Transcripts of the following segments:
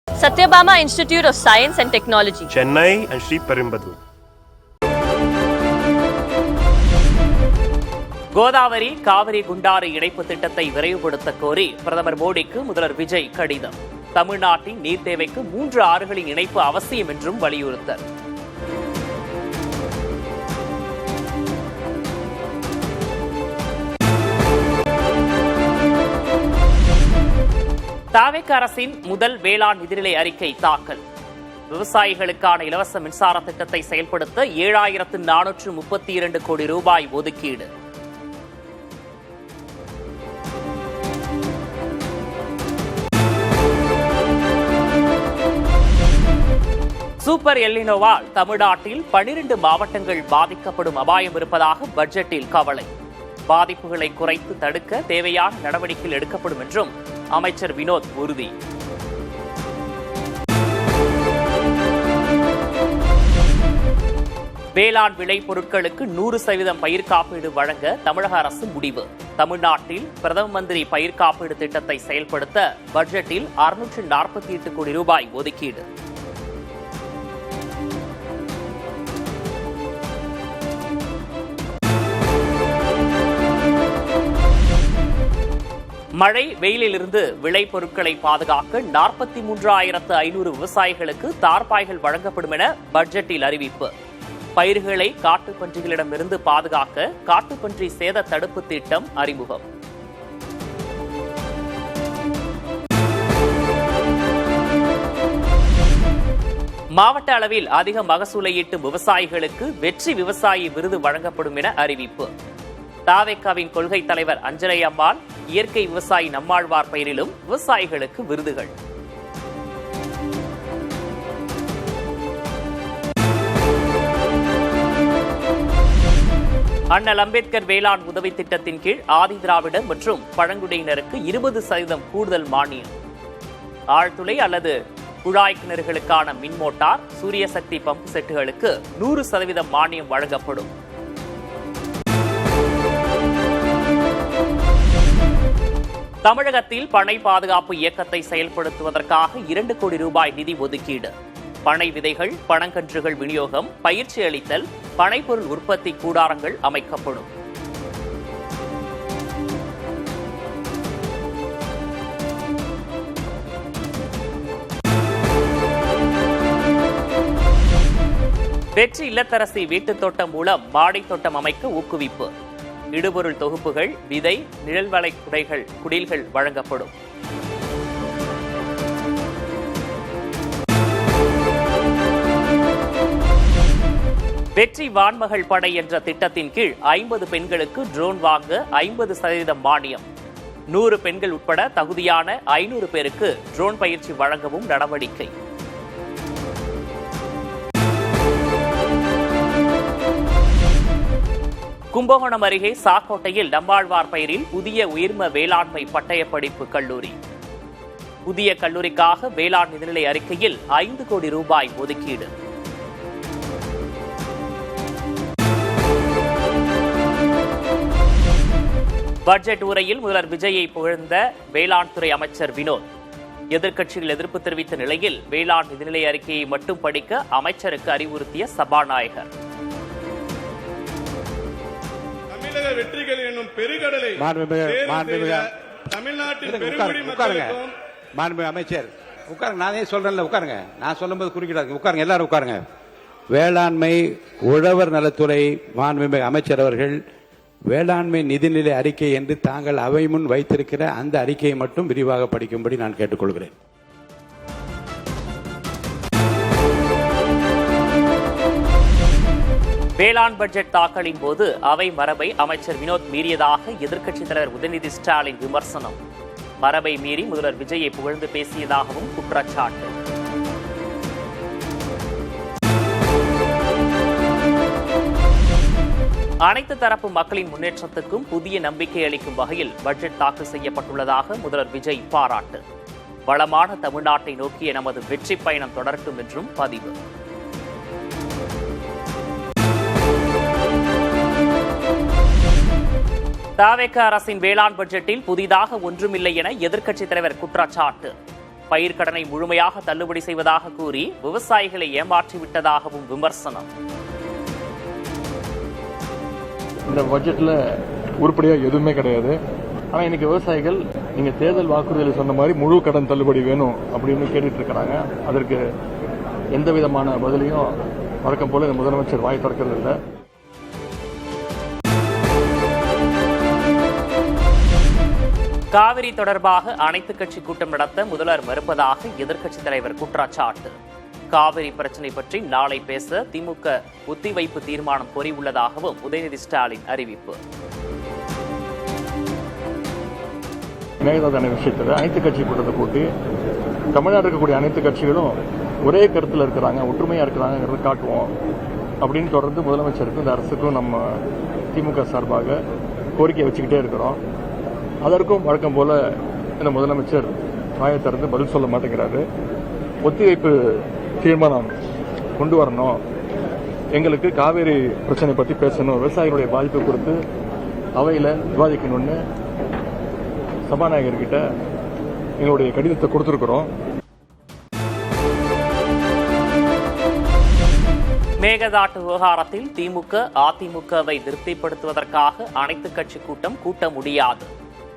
Satyabama Institute of Science and Technology, Chennai and Sri Perumbudur. Godavari Kaveri Gundar இணைப்பு திட்டத்தை விரைவுபடுத்த கோரி பிரதமர் மோடிக்கு முதல்வர் விஜய் கடிதம். தமிழ்நாட்டின் நீர் தேவைக்கு 3 ஆறுகளின் இணைப்பு அவசியம் என்றும் வலியுறுத்தல். தாவேக அரசின் முதல் வேளாண் நிதிநிலை அறிக்கை தாக்கல். விவசாயிகளுக்கான இலவச மின்சார திட்டத்தை செயல்படுத்த 7,432 கோடி ரூபாய் ஒதுக்கீடு. சூப்பர் எல்னினோவால் தமிழ்நாட்டில் 12 மாவட்டங்கள் பாதிக்கப்படும் அபாயம் இருப்பதாக பட்ஜெட்டில் கவலை. பாதிப்புகளை குறைத்து தடுக்க தேவையான நடவடிக்கைகள் எடுக்கப்படும் என்றும் அமைச்சர் வினோத் உறுதி. வேளாண் விளை பொருட்களுக்கு 100% பயிர் காப்பீடு வழங்க தமிழக அரசு முடிவு. தமிழ்நாட்டில் பிரதம மந்திரி பயிர் காப்பீடு திட்டத்தை செயல்படுத்த பட்ஜெட்டில் 648 கோடி ரூபாய் ஒதுக்கீடு. மழை வெயிலிலிருந்து விளைபொருட்களை பாதுகாக்க 43,500 விவசாயிகளுக்கு தார்பாய்கள் வழங்கப்படும் என பட்ஜெட்டில் அறிவிப்பு. பயிர்களை காட்டுப்பன்றிகளிடமிருந்து பாதுகாக்க காட்டுப்பன்றி சேத தடுப்பு திட்டம் அறிமுகம். மாவட்ட அளவில் அதிக மகசூலை ஈட்டும் விவசாயிகளுக்கு வெற்றி விவசாயி விருது வழங்கப்படும் என அறிவிப்பு. தாவேகாவின் கொள்கை தலைவர் அஞ்சலை அம்மாள், இயற்கை விவசாயி நம்மாழ்வார் பெயரிலும் விவசாயிகளுக்கு விருதுகள். அண்ணல் அம்பேத்கர் வேளாண் உதவி திட்டத்தின் கீழ் ஆதி திராவிட மற்றும் பழங்குடியினருக்கு 20% கூடுதல் மானியம். ஆழ்துளை அல்லது குழாய் கிணறுகளுக்கான மின் மோட்டார், சூரிய சக்தி பம்பு செட்டுகளுக்கு 100% மானியம் வழங்கப்படும். தமிழகத்தில் பனை பாதுகாப்பு இயக்கத்தை செயல்படுத்துவதற்காக 2 கோடி ரூபாய் நிதி ஒதுக்கீடு. பனை விதைகள், பனங்கன்றுகள் விநியோகம், பயிற்சி அளித்தல், பனைப்பொருள் உற்பத்தி கூடாரங்கள் அமைக்கப்படும். வெற்றி இல்லத்தரசி வீட்டுத் தோட்டம் மூலம் மாடி தோட்டம் அமைக்க ஊக்குவிப்பு. இடுபொருள் தொகுப்புகள், விதை, நிழல்வலை குடைகள், குடில்கள் வழங்கப்படும். வெற்றி வான்மகள் படை என்ற திட்டத்தின் கீழ் 50 பெண்களுக்கு ட்ரோன் வாங்க 50% மானியம். 100 பெண்கள் உட்பட தகுதியான 500 பேருக்கு ட்ரோன் பயிற்சி வழங்கவும் நடவடிக்கை. கும்பகோணம் அருகே சாக்கோட்டையில் நம்மாழ்வார் பெயரில் புதிய உயிர்ம வேளாண்மை பட்டய படிப்பு கல்லூரி. புதிய கல்லூரிக்காக வேளாண் நிதிநிலை அறிக்கையில் 5 கோடி ரூபாய் ஒதுக்கீடு. பட்ஜெட் உரையில் முதல்வர் விஜயை புகழ்ந்த வேளாண் துறை அமைச்சர் வினோத். எதிர்க்கட்சிகள் எதிர்ப்பு தெரிவித்த நிலையில் வேளாண் நிதிநிலை அறிக்கையை மட்டும் படிக்க அமைச்சருக்கு அறிவுறுத்திய சபாநாயகர். வெற்றிகள் என்னும் பெருங்கடலை தமிழ்நாட்டின் மாண்புமிகு அமைச்சர் உட்காருங்க. நானே சொல்றேன்ல, உட்காருங்க. நான் சொல்லும்போது குறுக்கிடாதீங்க. உட்காருங்க, எல்லாரும் உட்காருங்க. வேளாண்மை உழவர் நலத்துறை மாண்புமிகு அமைச்சர் அவர்கள் வேளாண்மை நிதிநிலை அறிக்கை என்று தாங்கள் அவை முன் வைத்திருக்கிற அந்த அறிக்கையை மட்டும் விரிவாக படிக்கும்படி நான் கேட்டுக்கொள்கிறேன். வேளாண் பட்ஜெட் தாக்கலின் போது அவை மரபை அமைச்சர் வினோத் மீறியதாக எதிர்க்கட்சித் தலைவர் உதயநிதி ஸ்டாலின் விமர்சனம். மரபை மீறி முதல்வர் விஜயை புகழ்ந்து பேசியதாகவும் குற்றச்சாட்டு. அனைத்து தரப்பு மக்களின் முன்னேற்றத்துக்கும் புதிய நம்பிக்கை அளிக்கும் வகையில் பட்ஜெட் தாக்கல் செய்யப்பட்டுள்ளதாக முதல்வர் விஜய் பாராட்டு. வளமான தமிழ்நாட்டை நோக்கிய நமது வெற்றி பயணம் தொடரட்டும் என்றும் பதிவு. தாவேக அரசின் வேளாண் பட்ஜெட்டில் புதிதாக ஒன்றுமில்லை என எதிர்க்கட்சித் தலைவர் குற்றச்சாட்டு. பயிர்க்கடனை முழுமையாக தள்ளுபடி செய்வதாக கூறி விவசாயிகளை ஏமாற்றிவிட்டதாகவும் விமர்சனம். இந்த பட்ஜெட்ல உருப்படியா எதுவுமே கிடையாது. ஆனா இன்னைக்கு விவசாயிகள் நீங்க தேர்தல் வாக்குறுதியில் சொன்ன மாதிரி முழு கடன் தள்ளுபடி வேணும் அப்படின்னு கேட்டுட்டு இருக்கிறாங்க. அதற்கு எந்த விதமான பதிலையும் வழக்கம் போல இந்த முதலமைச்சர் வாய் திறக்கிறது இல்லை. காவிரி தொடர்பாக அனைத்துக் கட்சி கூட்டம் நடத்த முதல்வர் மறுப்பதாக எதிர்க்கட்சித் தலைவர் குற்றச்சாட்டு. காவிரி பிரச்சினை பற்றி நாளை பேச திமுக ஒத்திவைப்பு தீர்மானம் கோரியுள்ளதாகவும் உதயநிதி ஸ்டாலின் அறிவிப்பு. மேகதாது அணை விஷயத்தில் அனைத்துக் கட்சி கூட்டத்தை கூட்டி தமிழ்நாட்டில் இருக்கக்கூடிய அனைத்து கட்சிகளும் ஒரே கருத்தில் இருக்கிறாங்க, ஒற்றுமையா இருக்கிறாங்கிறத காட்டுவோம் அப்படின்னு தொடர்ந்து முதலமைச்சருக்கும் இந்த அரசுக்கும் நம்ம திமுக சார்பாக கோரிக்கை வச்சுக்கிட்டே இருக்கிறோம். அதற்கும் வழக்கம் போல இந்த முதலமைச்சர் வாயை திறந்து பதில் சொல்ல மாட்டேங்கிறாரு. ஒத்திவைப்பு தீர்மானம் கொண்டு வரணும், எங்களுக்கு காவேரி பிரச்சனை பற்றி பேசணும், விவசாயிகளுடைய பாதிப்பு குறித்து அவையில் விவாதிக்கணும்னு சபாநாயகர்கிட்ட எங்களுடைய கடிதத்தை கொடுத்திருக்கிறோம். மேகதாட்டு விவகாரத்தில் திமுக அதிமுகவை திருப்திப்படுத்துவதற்காக அனைத்துக் கட்சி கூட்டம் கூட்ட முடியாது.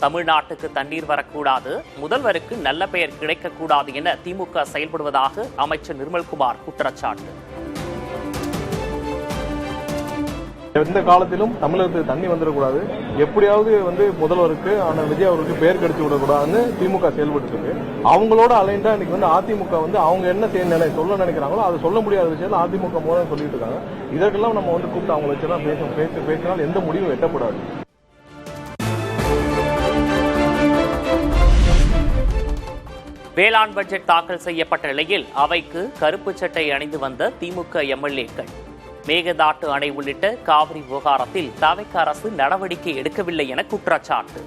தமிழ்நாட்டுக்கு தண்ணீர் வரக்கூடாது, முதல்வருக்கு நல்ல பெயர் கிடைக்கக்கூடாது என திமுக செயல்படுவதாக அமைச்சர் நிர்மல்குமார் குற்றச்சாட்டு. எந்த காலத்திலும் தமிழகத்துக்கு தண்ணி வந்துடக்கூடாது, எப்படியாவது முதல்வருக்கு விஜய் அவருக்கு பேர் கிடைச்சு விடக்கூடாதுன்னு திமுக செயல்பட்டு இருக்கு. அவங்களோட அலைண்டா இன்னைக்கு அதிமுக அவங்க என்ன சொல்ல நினைக்கிறாங்களோ அதை சொல்ல முடியாத விஷயம் அதிமுக மூலம் சொல்லிட்டு இருக்காங்க. இதற்கெல்லாம் நம்ம கூப்பிட்டு அவங்க வச்சுதான் பேசினால் எந்த முடிவும் எட்டக்கூடாது. வேளாண் பட்ஜெட் தாக்கல் செய்யப்பட்ட நிலையில் அவைக்கு கருப்பு சட்டை அணிந்து வந்த திமுக எம்எல்ஏக்கள் மேகதாட்டு அணை உள்ளிட்ட காவிரி விவகாரத்தில் தவிக அரசு நடவடிக்கை எடுக்கவில்லை என குற்றச்சாட்டு.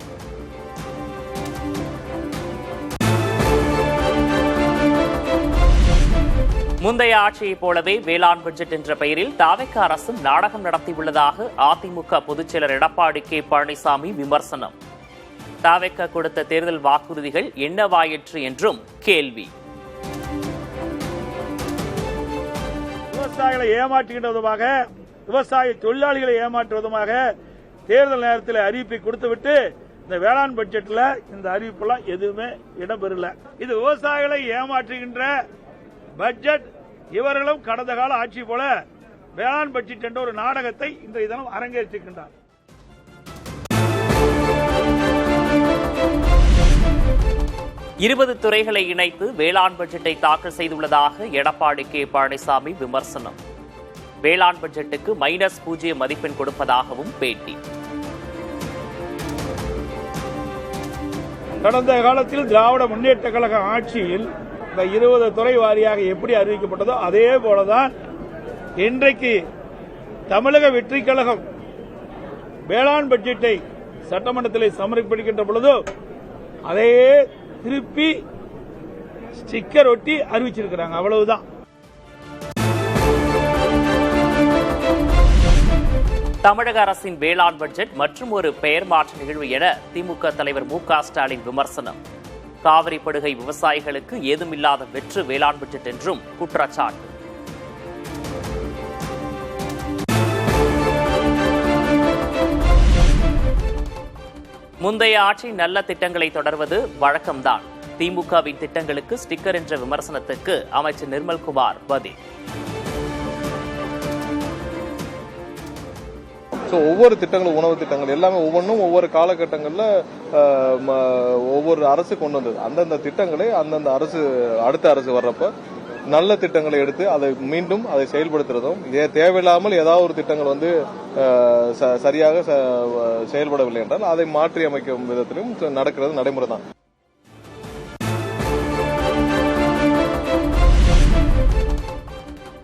முந்தைய ஆட்சியைப் போலவே வேளாண் பட்ஜெட் என்ற பெயரில் தவிக அரசும் நாடகம் நடத்தியுள்ளதாக அதிமுக பொதுச்செயலர் எடப்பாடி கே பழனிசாமி விமர்சனம். தவிக கொடுத்த தேர்தல் வாக்குறுதிகள் என்னவாயிற்று என்றும் கேள்வி. விவசாயிகளை ஏமாற்றுகின்றதுமாக, விவசாய தொழிலாளிகளை ஏமாற்றுவதுமாக தேர்தல் நேரத்தில் அறிவிப்பை கொடுத்துவிட்டு இந்த வேளாண் பட்ஜெட்ல இந்த அறிவிப்பெல்லாம் எதுவுமே இடம்பெறல. இது விவசாயிகளை ஏமாற்றுகின்ற பட்ஜெட். இவர்களும் கடந்த கால ஆட்சி போல வேளாண் பட்ஜெட் என்ற ஒரு நாடகத்தை இன்றைய தினம் அரங்கேற்றிருக்கின்றார். இருபது துறைகளை இணைத்து வேளாண் பட்ஜெட்டை தாக்கல் செய்துள்ளதாக எடப்பாடி கே பழனிசாமி விமர்சனம். வேளாண் பட்ஜெட்டுக்கு -0 மதிப்பெண் கொடுப்பதாகவும் பேட்டி. கடந்த காலத்தில் திராவிட முன்னேற்ற கழக ஆட்சியில் இந்த 20 துறை வாரியாக எப்படி அறிவிக்கப்பட்டதோ அதே போலதான் இன்றைக்கு தமிழக வெற்றி கழகம் வேளாண் பட்ஜெட்டை சட்டமன்றத்தில் சமர்ப்பிக்கின்ற பொழுது அதையே திருப்பி ஸ்டிக்கர் ஒட்டி அறிவிச்சிருக்கிறாங்க. அவ்வளவுதான். தமிழக அரசின் வேளாண் பட்ஜெட் மற்றும் ஒரு பெயர் மாற்ற நிகழ்வு என திமுக தலைவர் மு.க. ஸ்டாலின் விமர்சனம். காவிரி படுகை விவசாயிகளுக்கு ஏதுமில்லாத வெற்று வேளாண் பட்ஜெட் என்றும் குற்றச்சாட்டு. முந்தைய ஆட்சி நல்ல திட்டங்களை தொடர்வது வழக்கம்தான். திமுகவின் திட்டங்களுக்கு ஸ்டிக்கர் என்ற விமர்சனத்துக்கு அமைச்சர் நிர்மல்குமார் பதில். ஒவ்வொரு திட்டங்களும், உணவு திட்டங்கள் எல்லாமே ஒவ்வொன்றும் ஒவ்வொரு காலகட்டங்களில் ஒவ்வொரு அரசு கொண்டு வந்தது. அந்தந்த திட்டங்களை அந்தந்த அரசு அடுத்த அரசு வர்றப்ப நல்ல திட்டங்களை எடுத்து அதை மீண்டும் அதை செயல்படுத்துறதும், தேவையில்லாமல் ஏதாவது ஒரு திட்டங்கள் சரியாக செயல்படவில்லை என்றால் அதை மாற்றி அமைக்கும் விதத்திலும் நடக்கிறது நடைமுறை தான்.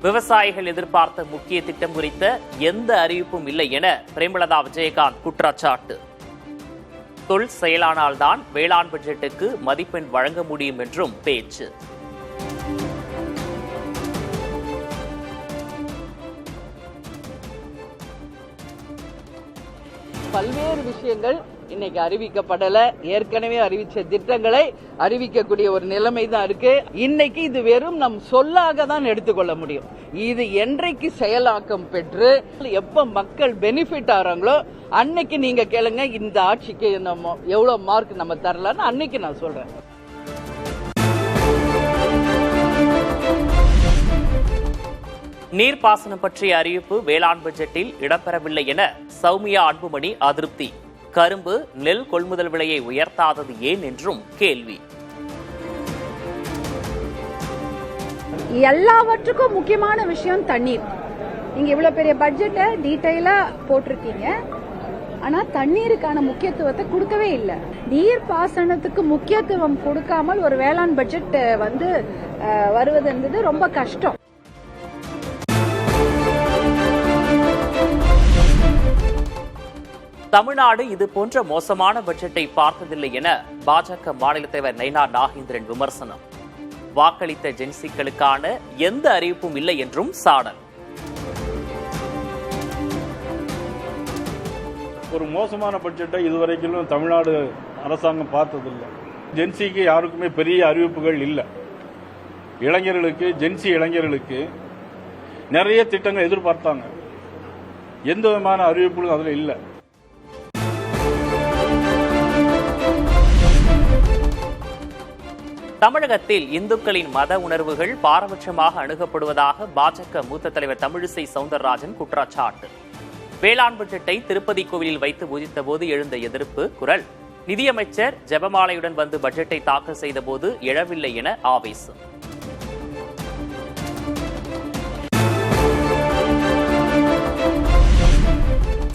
விவசாயிகள் எதிர்பார்த்த முக்கிய திட்டம் குறித்த எந்த அறிவிப்பும் இல்லை என பிரேமலதா விஜயகாந்த் குற்றச்சாட்டு. தொல் செயலானால்தான் வேளாண் பட்ஜெட்டுக்கு மதிப்பெண் வழங்க முடியும் என்றும் பேச்சு. பல்வேறு விஷயங்கள் இன்னைக்கு அறிவிக்கப்படல. ஏற்கனவே அறிவிச்ச திட்டங்களை அறிவிக்கக்கூடிய ஒரு நிலைமை தான் இருக்கு. இன்னைக்கு இது வெறும் நம் சொல்லாக தான் எடுத்துக்கொள்ள முடியும். இது என்றைக்கு செயலாக்கம் பெற்று எப்ப மக்கள் பெனிஃபிட் ஆறாங்களோ அன்னைக்கு நீங்க கேளுங்க, இந்த ஆட்சிக்கு நம்ம எவ்வளவு மார்க் நம்ம தரலான்னு அன்னைக்கு நான் சொல்றேன். நீர்ப்பாசனம் பற்றிய அறிவிப்பு வேளாண் பட்ஜெட்டில் இடம்பெறவில்லை என சௌமியா அன்புமணி அதிருப்தி. கரும்பு, நெல் கொள்முதல் விலையை உயர்த்தாதது ஏன் என்றும் கேள்வி. எல்லாவற்றுக்கும் முக்கியமான விஷயம் தண்ணீர். நீங்க இவ்வளவு பெரிய பட்ஜெட்டை டீடைலா போட்டிருக்கீங்க, ஆனா தண்ணீருக்கான முக்கியத்துவத்தை கொடுக்கவே இல்லை. நீர் பாசனத்துக்கு முக்கியத்துவம் கொடுக்காமல் ஒரு வேளாண் பட்ஜெட் வருவது என்பது ரொம்ப கஷ்டம். தமிழ்நாடு இது போன்ற மோசமான பட்ஜெட்டை பார்த்ததில்லை என பாஜக மாநில தலைவர் நயினார் நாகேந்திரன் விமர்சனம். வாக்களித்த ஜென்சிக்களுக்கான எந்த அறிவிப்பும் இல்லை என்றும் சாடல். ஒரு மோசமான பட்ஜெட்டை இதுவரைக்கும் தமிழ்நாடு அரசாங்கம் பார்த்ததில்லை. ஜென்சிக்கு யாருக்குமே பெரிய அறிவிப்புகள் இல்லை. இளைஞர்களுக்கு, ஜென்சி இளைஞர்களுக்கு நிறைய திட்டங்கள் எதிர்பார்த்தாங்க. எந்த விதமான அறிவிப்புகளும் அதில் இல்லை. தமிழகத்தில் இந்துக்களின் மத உணர்வுகள் பாரபட்சமாக அணுகப்படுவதாக பாஜக மூத்த தலைவர் தமிழிசை சவுந்தரராஜன் குற்றச்சாட்டு. வேளாண் பட்ஜெட்டை திருப்பதி கோவிலில் வைத்து பூஜித்த போது எழுந்த எதிர்ப்பு குரல். நிதியமைச்சர் ஜெபமாலையுடன் வந்து பட்ஜெட்டை தாக்கல் செய்த போது எழவில்லை என ஆவேசம்.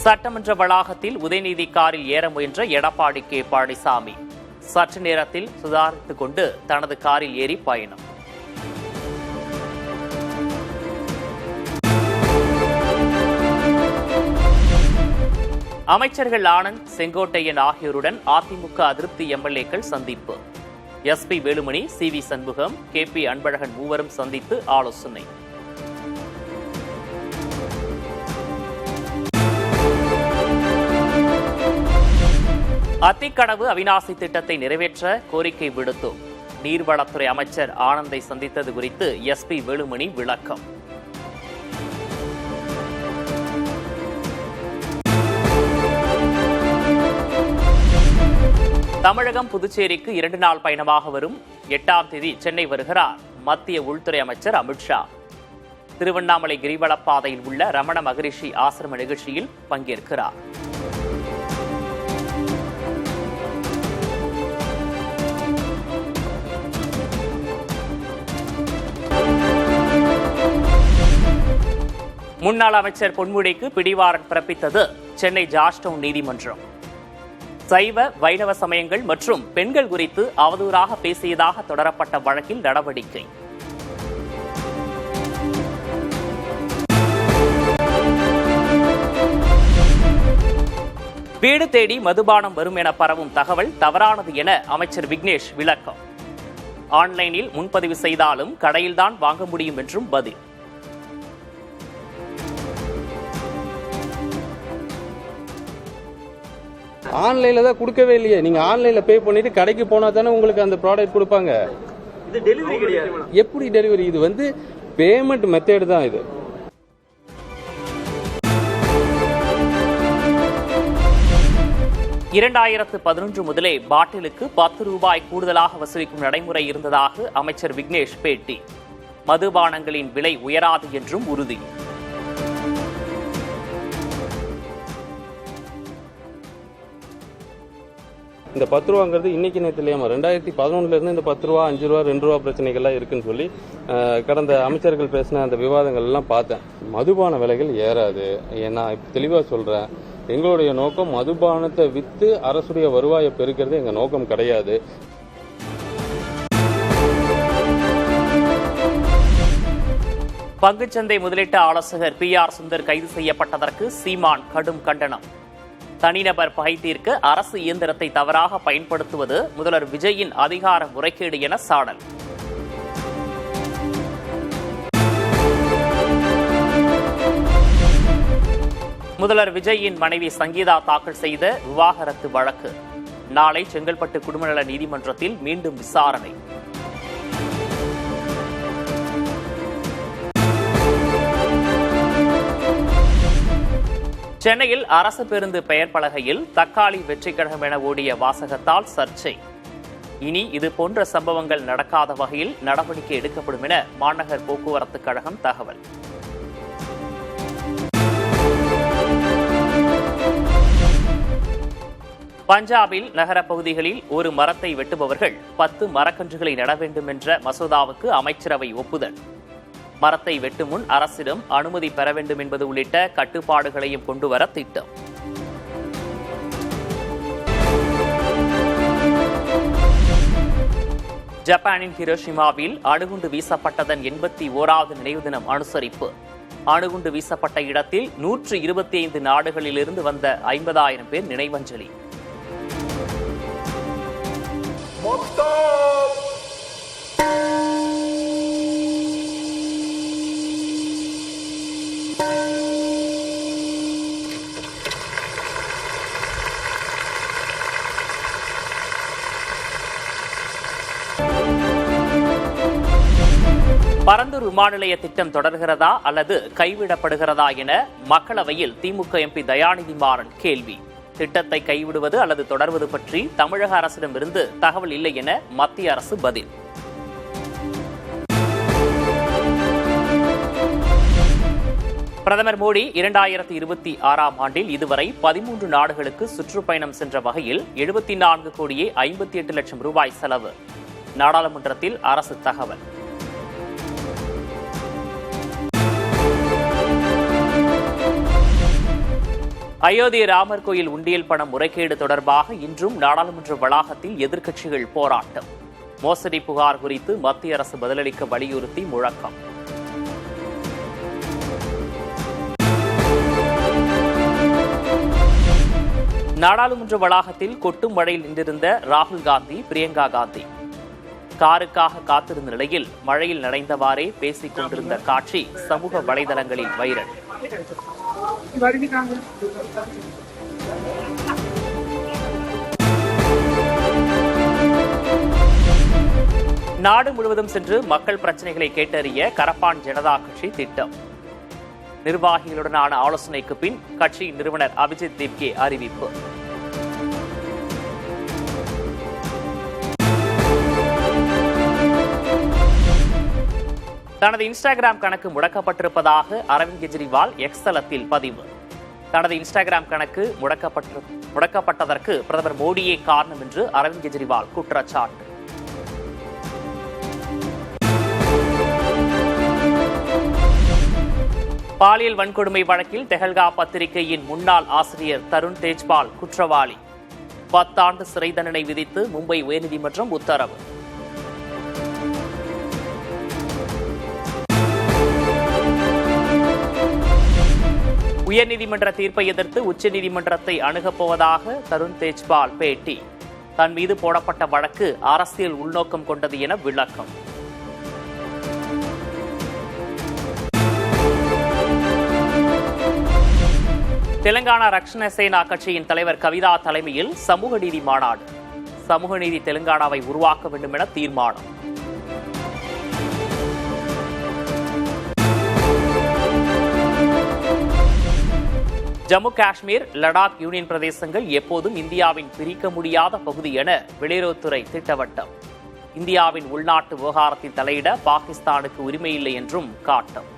சட்டமன்ற வளாகத்தில் உதயநிதி காரில் ஏற முயன்ற எடப்பாடி கே பழனிசாமி சற்று நேரத்தில் சுதாரித்துக் கொண்டு தனது காரில் ஏறி பயணம். அமைச்சர்கள் ஆனந்த், செங்கோட்டையன் ஆகியோருடன் அதிமுக அதிருப்தி எம்எல்ஏக்கள் சந்திப்பு. SP Velumani, CV. Shanmugam, KP. Anbazhagan மூவரும் சந்தித்து ஆலோசனை. அத்திக்கடவு அவிநாசி திட்டத்தை நிறைவேற்ற கோரிக்கை விடுத்தோம். நீர்வளத்துறை அமைச்சர் ஆனந்தை சந்தித்தது குறித்து எஸ்பி வேலுமணி விளக்கம். தமிழகம் புதுச்சேரிக்கு 2 நாள் பயணமாக வரும் 8ஆம் தேதி சென்னை வருகிறார் மத்திய உள்துறை அமைச்சர் அமித்ஷா. திருவண்ணாமலை கிரிவலப்பாதையில் உள்ள ரமண மகரிஷி ஆசிரம நிகழ்ச்சியில் பங்கேற்கிறார். முன்னாள் அமைச்சர் பொன்முடிக்கு பிடிவாரண்ட் பிறப்பித்தது சென்னை ஜார்ஜ்டவுன் நீதிமன்றம். சைவ, வைணவ சமயங்கள் மற்றும் பெண்கள் குறித்து அவதூறாக பேசியதாக தொடரப்பட்ட வழக்கில் நடவடிக்கை. வீடு தேடி மதுபானம் வரும் என பரவும் தகவல் தவறானது என அமைச்சர் விக்னேஷ் விளக்கம். ஆன்லைனில் முன்பதிவு செய்தாலும் கடையில்தான் வாங்க முடியும் என்றும் பதில். ஆன்லைன்ல தான் கொடுக்கவே இல்லையே. நீங்க ஆன்லைன்ல பே பண்ணிட்டு கடைக்கு போனா தானே உங்களுக்கு அந்த ப்ராடக்ட் கொடுப்பாங்க. இது டெலிவரி கிடையாது. எப்படி டெலிவரி? இது வந்து பேமெண்ட் மெத்தட் தான். இது 2011 முதலே பாட்டிலுக்கு 10 ரூபாய் கூடுதலாக வசூலிக்கும் நடைமுறை இருந்ததாக அமைச்சர் விக்னேஷ் பேட்டி. மதுபானங்களின் விலை உயராது என்றும் உறுதி. இந்த 10 ரூபாங்கிறது இன்னைக்கு நேற்று இல்லையாமா, 2011 இருந்து இந்த 10 ரூபா, 5 ரூபா, 2 ரூபா பிரச்சனைகள்லாம் இருக்குன்னு சொல்லி கடந்த அமைச்சர்கள் பேசின அந்த விவாதங்கள் எல்லாம் பார்த்தேன். மதுபான விலைகள் ஏறாது. நான் தெளிவாக சொல்றேன், எங்களுடைய நோக்கம் மதுபானத்தை வித்து அரசுடைய வருவாயை பெருக்கிறது எங்க நோக்கம் கிடையாது. பங்குச்சந்தை முதலீட்டு ஆலோசகர் PR சுந்தர் கைது செய்யப்பட்டதற்கு சீமான் கடும் கண்டனம். தனிநபர் பகை தீர்க்க அரசு இயந்திரத்தை தவறாக பயன்படுத்துவது முதல்வர் விஜயின் அதிகார முறைகேடு என சாடல். முதல்வர் விஜயின் மனைவி சங்கீதா தாக்கல் செய்த விவாகரத்து வழக்கு நாளை செங்கல்பட்டு குடும்பநல நீதிமன்றத்தில் மீண்டும் விசாரணை. சென்னையில் அரசு பேருந்து பெயர் பலகையில் தக்காளி வெற்றி கழகம் என ஓடிய வாசகத்தால் சர்ச்சை. இனி இதுபோன்ற சம்பவங்கள் நடக்காத வகையில் நடவடிக்கை எடுக்கப்படும் என மாநகர் போக்குவரத்து கழகம் தகவல். பஞ்சாபில் நகர பகுதிகளில் ஒரு மரத்தை வெட்டுபவர்கள் 10 மரக்கன்றுகளை நட வேண்டும் என்ற மசோதாவுக்கு அமைச்சரவை ஒப்புதல். மரத்தை வெட்டும் முன் அரசிடம் அனுமதி பெற வேண்டும் என்பது உள்ளிட்ட கட்டுப்பாடுகளையும் கொண்டுவர திட்டம். ஜப்பானின் ஹிரோஷிமாவில் அணுகுண்டு வீசப்பட்டதன் 81வது நினைவு தினம் அனுசரிப்பு. அணுகுண்டு வீசப்பட்ட இடத்தில் 125 நாடுகளிலிருந்து வந்த 50,000 பேர் நினைவஞ்சலி. பரந்தூர் விமான நிலைய திட்டம் தொடர்கிறதா அல்லது கைவிடப்படுகிறதா என மக்களவையில் திமுக எம்பி தயாநிதி மாறன் கேள்வி. திட்டத்தை கைவிடுவது அல்லது தொடர்வது பற்றி தமிழக அரசிடமிருந்து தகவல் இல்லை என மத்திய அரசு பதில். பிரதமர் மோடி 2026ஆம் ஆண்டில் இதுவரை 13 நாடுகளுக்கு சுற்றுப்பயணம் சென்ற வகையில் 74,58,00,000 ரூபாய் செலவு. நாடாளுமன்றத்தில் அரசு தகவல். அயோத்தி ராமர் கோயில் உண்டியல் பணம் முறைகேடு தொடர்பாக இன்றும் நாடாளுமன்ற வளாகத்தில் எதிர்க்கட்சிகள் போராட்டம். மோசடி புகார் குறித்து மத்திய அரசு பதிலளிக்க வலியுறுத்தி முழக்கம். நாடாளுமன்ற வளாகத்தில் கொட்டும் மழையில் நின்றிருந்த ராகுல் காந்தி, பிரியங்கா காந்தி காருக்காக காத்திருந்த நிலையில் மழையில் நனைந்தவாறே பேசிக் கொண்டிருந்த காட்சி சமூக வலைதளங்களில் வைரல். நாடு முழுவதும் சென்று மக்கள் பிரச்சனைகளை கேட்டறிய கரப்பான் ஜனதா கட்சி திட்டம். நிர்வாகிகளுடனான ஆலோசனைக்கு பின் கட்சியின் நிறுவனர் அபிஜித் தேப்கே அறிவிப்பு. தனது இன்ஸ்டாகிராம் கணக்கு முடக்கப்பட்டிருப்பதாக அரவிந்த் கெஜ்ரிவால் எக்ஸ் தளத்தில் பதிவு. தனது இன்ஸ்டாகிராம் கணக்கு முடக்கப்பட்டதற்கு பிரதமர் மோடியே காரணம் என்று அரவிந்த் கெஜ்ரிவால் குற்றச்சாட்டு. பாலியல் வன்கொடுமை வழக்கில் தெஹல்கா பத்திரிகையின் முன்னாள் ஆசிரியர் தருண் தேஜ்பால் குற்றவாளி. 10 ஆண்டு சிறை தண்டனை விதித்து மும்பை உயர்நீதிமன்றம் உத்தரவு. உயர்நீதிமன்ற தீர்ப்பை எதிர்த்து உச்சநீதிமன்றத்தை அணுகப் போவதாக தருண் தேஜ்பால் பேட்டி. தன் மீது போடப்பட்ட வழக்கு அரசியல் உள்நோக்கம் கொண்டது என விளக்கம். தெலுங்கானா ரக்ஷண சேனா கட்சியின் தலைவர் கவிதா தலைமையில் சமூக நீதி மாநாடு. சமூக நீதி தெலுங்கானாவை உருவாக்க வேண்டும் என தீர்மானம். ஜம்மு காஷ்மீர், லடாக் யூனியன் பிரதேசங்கள் எப்போதும் இந்தியாவின் பிரிக்க முடியாத பகுதி என வெளியுறவுத்துறை திட்டவட்டம். இந்தியாவின் உள்நாட்டு விவகாரத்தில் தலையிட பாகிஸ்தானுக்கு உரிமையில்லை என்றும் காட்டம்.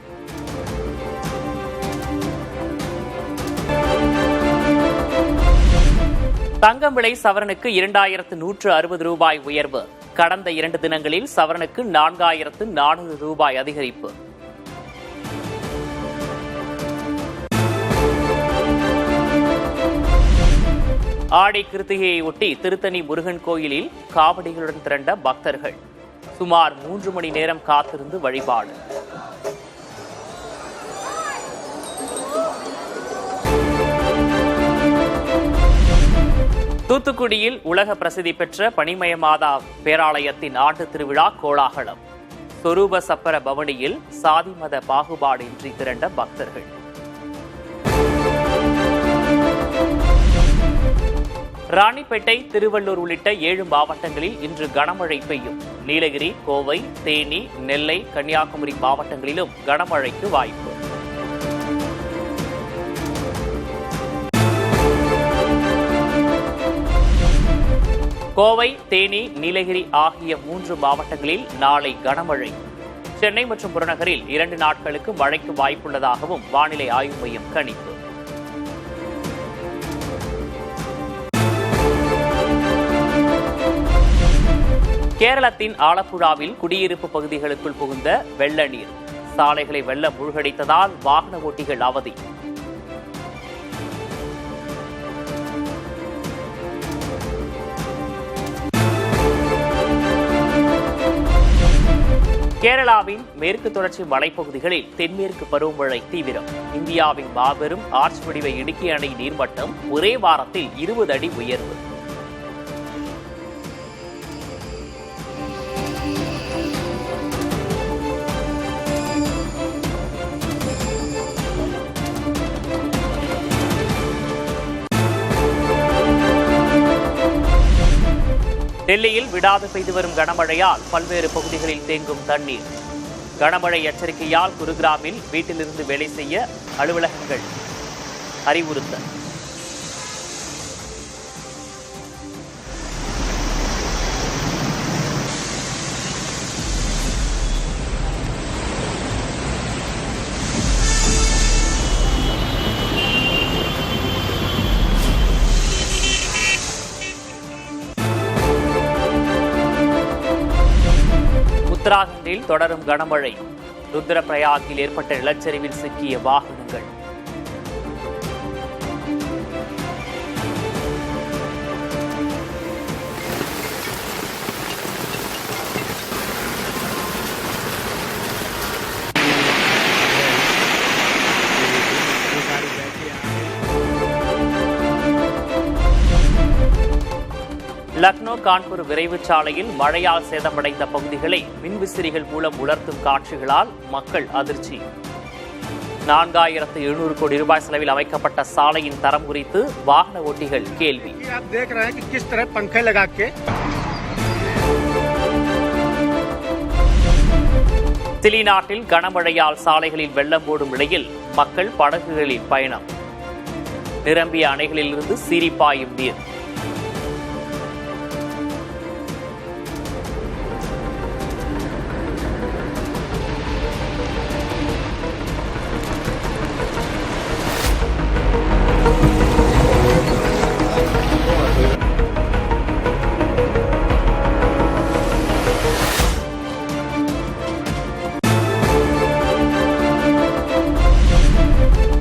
தங்கம் விலை சவரனுக்கு 2,160 ரூபாய் உயர்வு. கடந்த 2 தினங்களில் சவரனுக்கு 4,400 ரூபாய் அதிகரிப்பு. ஆடி கிருத்திகையை ஒட்டி திருத்தணி முருகன் கோயிலில் காவடிகளுடன் திரண்ட பக்தர்கள். சுமார் 3 மணி நேரம் காத்திருந்து வழிபாடு. தூத்துக்குடியில் உலக பிரசித்தி பெற்ற பனிமய மாதா பேராலயத்தின் ஆண்டு திருவிழா கோலாகலம். சொரூப சப்பர பவனியில் சாதி மத பாகுபாடின்றி திரண்ட பக்தர்கள். ராணிப்பேட்டை, திருவள்ளூர் உள்ளிட்ட 7 மாவட்டங்களில் இன்று கனமழை பெய்யும். நீலகிரி, கோவை, தேனி, நெல்லை, கன்னியாகுமரி மாவட்டங்களிலும் கனமழைக்கு வாய்ப்பு. கோவை, தேனி, நீலகிரி ஆகிய 3 மாவட்டங்களில் நாளை கனமழை. சென்னை மற்றும் புறநகரில் 2 நாட்களுக்கு மழைக்கு வாய்ப்புள்ளதாகவும் வானிலை ஆய்வு மையம் கணிப்பு. கேரளத்தின் ஆலப்புழாவில் குடியிருப்பு பகுதிகளுக்குள் புகுந்த வெள்ள நீர். சாலைகளை வெள்ளம் மூழ்கடித்ததால் வாகன ஓட்டிகள் அவதி. கேரளாவின் மேற்கு தொடர்ச்சி மலைப்பகுதிகளில் தென்மேற்கு பருவமழை தீவிரம். இந்தியாவின் மாபெரும் ஆர்ச் வடிவ இடுக்கி அணை நீர்மட்டம் ஒரே வாரத்தில் 20 அடி உயர்வு. டெல்லியில் விடாது பெய்து வரும் கனமழையால் பல்வேறு பகுதிகளில் தேங்கும் தண்ணீர். கனமழை எச்சரிக்கையால் குருகிராமில் வீட்டிலிருந்து வேலை செய்ய அலுவலகங்கள் அறிவுறுத்தல். உத்தராகண்டில் தொடரும் கனமழை. ருத்ரபிரயாகில் ஏற்பட்ட நிலச்சரிவில் சிக்கிய வாகனங்கள். லக்னோ கான்பூர் விரைவு சாலையில் மழையால் சேதமடைந்த பகுதிகளை மின்விசிறிகள் மூலம் உலர்த்தும் காட்சிகளால் மக்கள் அதிர்ச்சி. 4700 கோடி ரூபாய் செலவில் அமைக்கப்பட்ட சாலையின் தரம் குறித்து வாகன ஓட்டிகள் கேள்வி. சிலி நாட்டில் கனமழையால் சாலைகளில் வெள்ளம் போடும் நிலையில் மக்கள் படகுகளில் பயணம். நிரம்பிய அணைகளிலிருந்து சீறி பாயும் நீர்.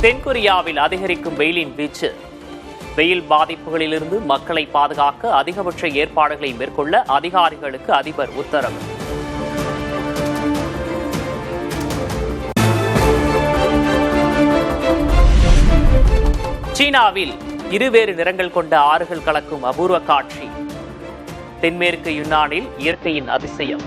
தென்கொரியாவில் அதிகரிக்கும் வெயிலின் வீச்சு. வெயில் பாதிப்புகளிலிருந்து மக்களை பாதுகாக்க அதிகபட்ச ஏற்பாடுகளை மேற்கொள்ள அதிகாரிகளுக்கு அதிபர் உத்தரவு. சீனாவில் இருவேறு நிறங்கள் கொண்ட ஆறுகள் கலக்கும் அபூர்வ காட்சி. தென்மேற்கு யுன்னானில் இயற்கையின் அதிசயம்.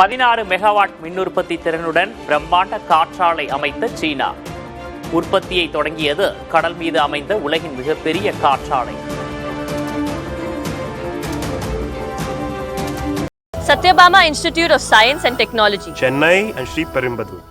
பதினாறு மெகாவாட் மின் உற்பத்தி திறனுடன் பிரம்மாண்ட காற்றாலை அமைத்த சீனா. உற்பத்தியை தொடங்கியது கடல் மீது அமைந்த உலகின் மிகப்பெரிய காற்றாலை. Satyabama Institute of Science and Technology, Chennai and Sri Perumbudur.